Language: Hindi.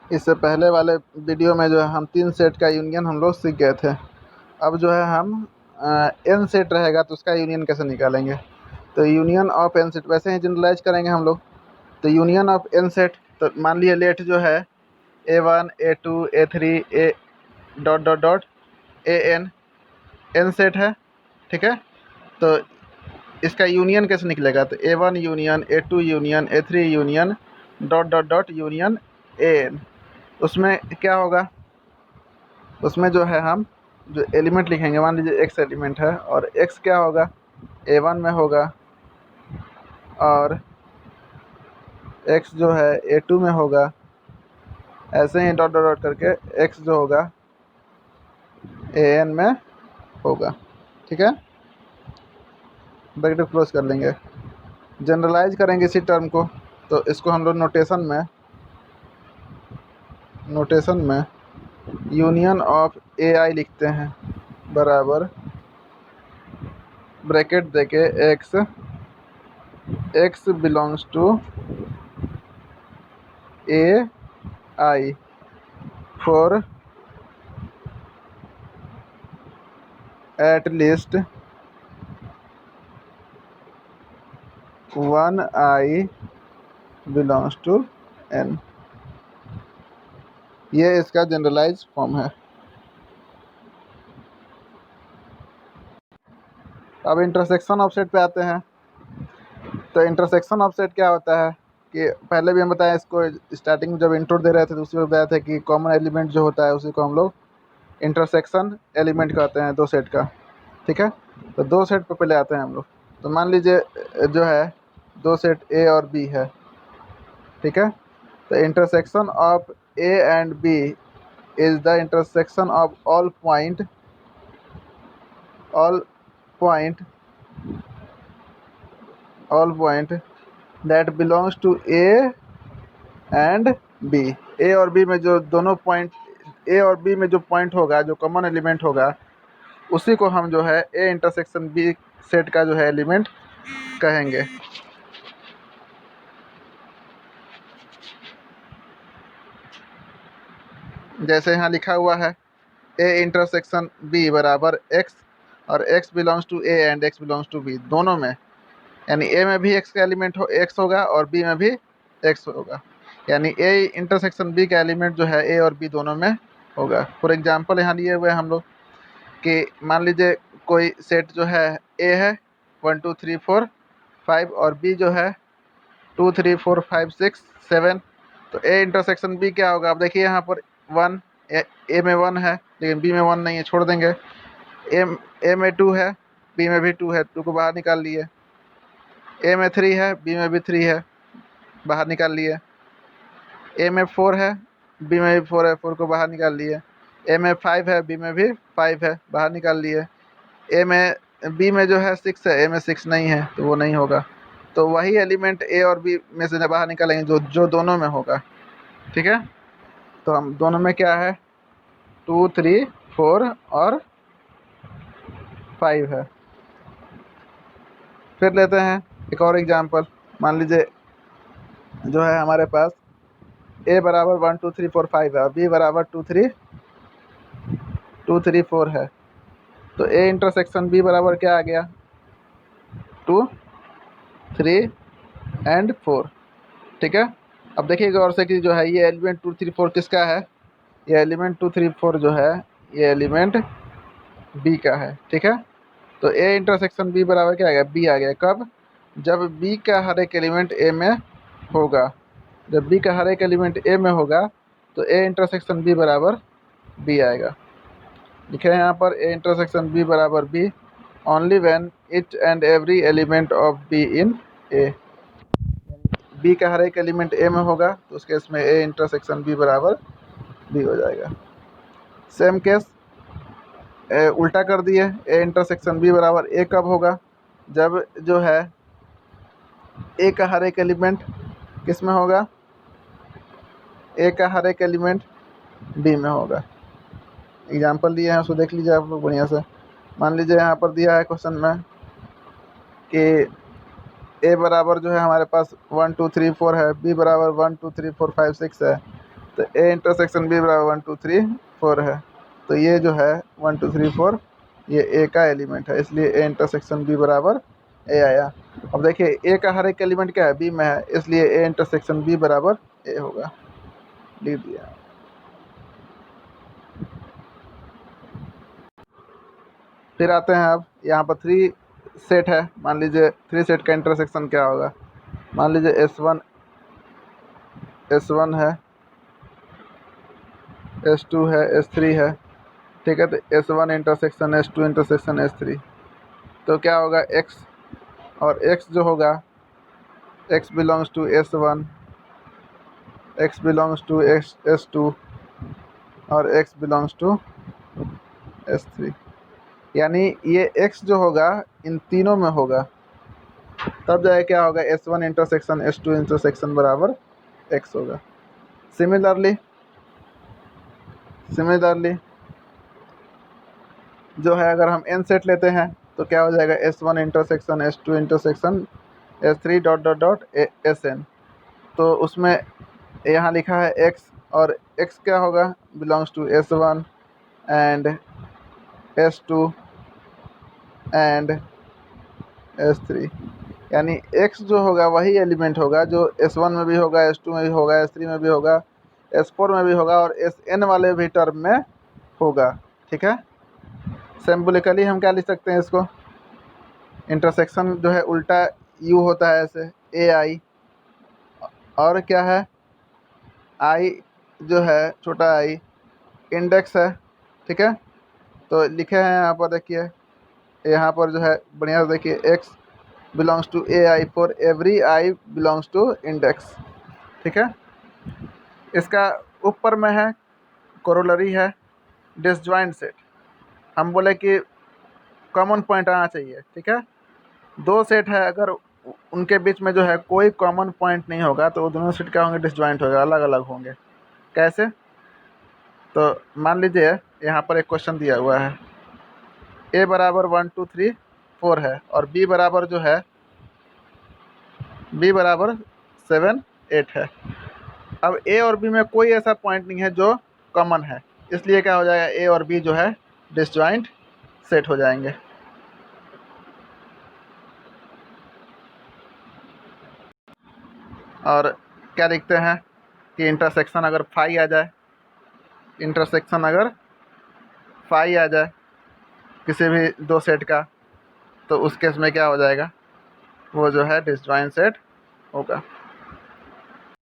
इससे पहले वाले वीडियो में जो है हम 3 सेट का यूनियन हम लोग सीख गए थे। अब जो है हम n सेट रहेगा तो उसका यूनियन कैसे निकालेंगे। तो यूनियन ऑफ n सेट वैसे ही जनरलाइज करेंगे हम लोग। तो यूनियन ऑफ n सेट, तो मान लीजिए लेट जो है a1 a2 a3 a dot dot dot an n set है, ठीक है। तो इसका यूनियन कैसे निकलेगा, तो a1 union a2 union a3 union dot dot dot union an। उसमें क्या होगा, उसमें जो है हम जो एलिमेंट लिखेंगे, मान लीजिए x एलिमेंट है और x क्या होगा, a1 में होगा और x जो है a2 में होगा, ऐसे ही डॉट डॉट डॉट करके x जो होगा an में होगा, ठीक है। ब्रैकेट क्लोज कर लेंगे। जनरलाइज करेंगे इसी टर्म को, तो इसको हम लोग नोटेशन में यूनियन ऑफ ए आई लिखते हैं बराबर ब्रैकेट देके x belongs to a i for at least 1 i belongs to n। ये इसका जनरलाइज फॉर्म है। अब इंटरसेक्शन ऑफ सेट पे आते हैं। तो इंटरसेक्शन ऑफ सेट क्या होता है कि पहले भी हम बताया इसको, स्टार्टिंग में जब इंट्रो दे रहे थे तो उसी में बताया था कि कॉमन एलिमेंट जो होता है उसी को हम लोग इंटरसेक्शन एलिमेंट कहते हैं दो सेट का, ठीक है। तो दो सेट पे पहले आते हैं हम लोग। तो मान लीजिए जो है दो सेट ए और बी है, ठीक है। तो intersection of A and B is the intersection of all point that belongs to A and B. A और बी में जो दोनों पॉइंट, ए और बी में जो पॉइंट होगा, जो कॉमन एलिमेंट होगा, उसी को हम जो है ए इंटरसेक्शन बी सेट का जो है एलिमेंट कहेंगे। जैसे यहाँ लिखा हुआ है ए इंटरसेक्शन बी बराबर एक्स, और x belongs to A and x belongs to B, दोनों में, यानी ए में भी एक्स का एलिमेंट एक्स होगा और बी में भी एक्स होगा, यानी ए इंटरसेक्शन बी का एलिमेंट जो है ए और बी दोनों में होगा। फॉर एग्जांपल यहाँ लिए हुए हम लोग कि मान लीजिए कोई सेट जो है ए है 1 2 3 4 5 और बी जो है 2 3 4 5 6 7। तो ए इंटरसेक्शन बी क्या होगा, अब देखिए यहाँ पर 1, ए में 1 है लेकिन बी में 1 नहीं है, छोड़ देंगे। ए में 2 है, बी में भी 2 है, 2 को बाहर निकाल लिए। ए में 3 है, बी में भी 3 है, बाहर निकाल लिए। ए में 4 है, बी में भी 4 है, 4 को बाहर निकाल लिए। ए में 5 है, बी में भी 5 है, बाहर निकाल लिए। ए में बी में जो है 6 है, ए में 6 नहीं है तो वो नहीं होगा। तो वही एलिमेंट ए और बी में से बाहर निकालेंगे जो दोनों में होगा, ठीक है। तो हम दोनों में क्या है 2 3 4 और 5 है। फिर लेते हैं एक और एग्जांपल। मान लीजिए जो है हमारे पास ए बराबर 1 2 3 4 5 है और बी बराबर 2 3 4 है। तो ए इंटरसेक्शन बी बराबर क्या आ गया 2 3 एंड 4, ठीक है। अब देखिए गौर से कि जो है ये एलिमेंट 2 3 4 किसका है, ये एलिमेंट 2 3 4 जो है ये एलिमेंट बी का है, ठीक है। तो ए इंटरसेक्शन बी बराबर क्या आ गया, बी आ गया। कब, जब बी का हर एक एलिमेंट ए में होगा। जब बी का हर एक एलिमेंट ए में होगा तो ए इंटरसेक्शन बी बराबर बी आएगा। लिखे हैं यहाँ पर ए इंटरसेक्शन बी बराबर B only when each and every element of B in A. B का हर एक एलिमेंट ए में होगा तो उस केस में ए इंटरसेक्शन बी बराबर बी हो जाएगा। सेम केस उल्टा कर दिए, ए इंटरसेक्शन बी बराबर ए कब होगा, जब जो है ए का हर एक एलिमेंट किस में होगा, ए का हर एक एलिमेंट बी में होगा। एग्जाम्पल दिए हैं उसको देख लीजिए आप लोग बढ़िया से। मान लीजिए यहाँ पर दिया है क्वेश्चन में कि ए बराबर जो है हमारे पास 1 2 3 4 है, बी बराबर 1 2 3 4 5 6 है। तो ए इंटरसेक्शन बी बराबर 1 2 3 4 है। तो ये जो है 1 2 3 4 ये ए का एलिमेंट है, इसलिए ए इंटरसेक्शन बी बराबर ए आया। अब देखिए ए का हर एक एलिमेंट क्या है, बी में है, इसलिए ए इंटरसेक्शन बी बराबर ए होगा, लिख दिया। फिर आते हैं, अब यहाँ पर 3 सेट है, मान लीजिए 3 सेट का इंटरसेक्शन क्या होगा। मान लीजिए S1 है, S2 है, S3 है, ठीक है। तो S1 intersection S2 intersection S3, तो क्या होगा x, और x जो होगा x belongs to S1, x belongs to S2 और x बिलोंग्स टू S3। यानी ये x जो होगा इन तीनों में होगा, तब जाए क्या होगा S1 इंटरसेक्शन S2 इंटरसेक्शन बराबर x होगा। सिमिलरली जो है अगर हम n सेट लेते हैं तो क्या हो जाएगा S1 intersection S2 intersection S3 dot dot dot Sn। तो उसमें यहाँ लिखा है x, और x क्या होगा, belongs to S1 and S2 and S3। यानी x जो होगा वही एलिमेंट होगा जो S1 में भी होगा, S2 में भी होगा, S3 में भी होगा, S4 में भी होगा और Sn वाले भी टर्म में होगा, ठीक है। सिंबॉलिकली हम क्या लिख सकते हैं इसको, इंटरसेक्शन जो है उल्टा u होता है ऐसे ai, और क्या है i जो है छोटा i इंडेक्स है, ठीक है। तो लिखे हैं यहाँ पर, देखिए यहाँ पर जो है बढ़िया से देखिए x belongs to ai for every i belongs to index, ठीक है। इसका ऊपर में है कोरोलरी है डिसजॉइंट सेट। हम बोले कि कॉमन पॉइंट आना चाहिए, ठीक है। 2 सेट है, अगर उनके बीच में जो है कोई कॉमन पॉइंट नहीं होगा तो वो दोनों सेट क्या होंगे, डिसजॉइंट होगा, अलग अलग होंगे। कैसे, तो मान लीजिए यहाँ पर एक क्वेश्चन दिया हुआ है, a बराबर 1 2 3 4 है और b बराबर जो है b बराबर 7 8 है। अब a और b में कोई ऐसा पॉइंट नहीं है जो कॉमन है, इसलिए क्या हो जाएगा a और b जो है डिसजॉइंट सेट हो जाएंगे। और क्या लिखते हैं कि इंटरसेक्शन अगर फाई आ जाए, इंटरसेक्शन अगर फाई आ जाए किसी भी 2 सेट का, तो उस केस में क्या हो जाएगा, वो जो है डिसजॉइंट सेट होगा।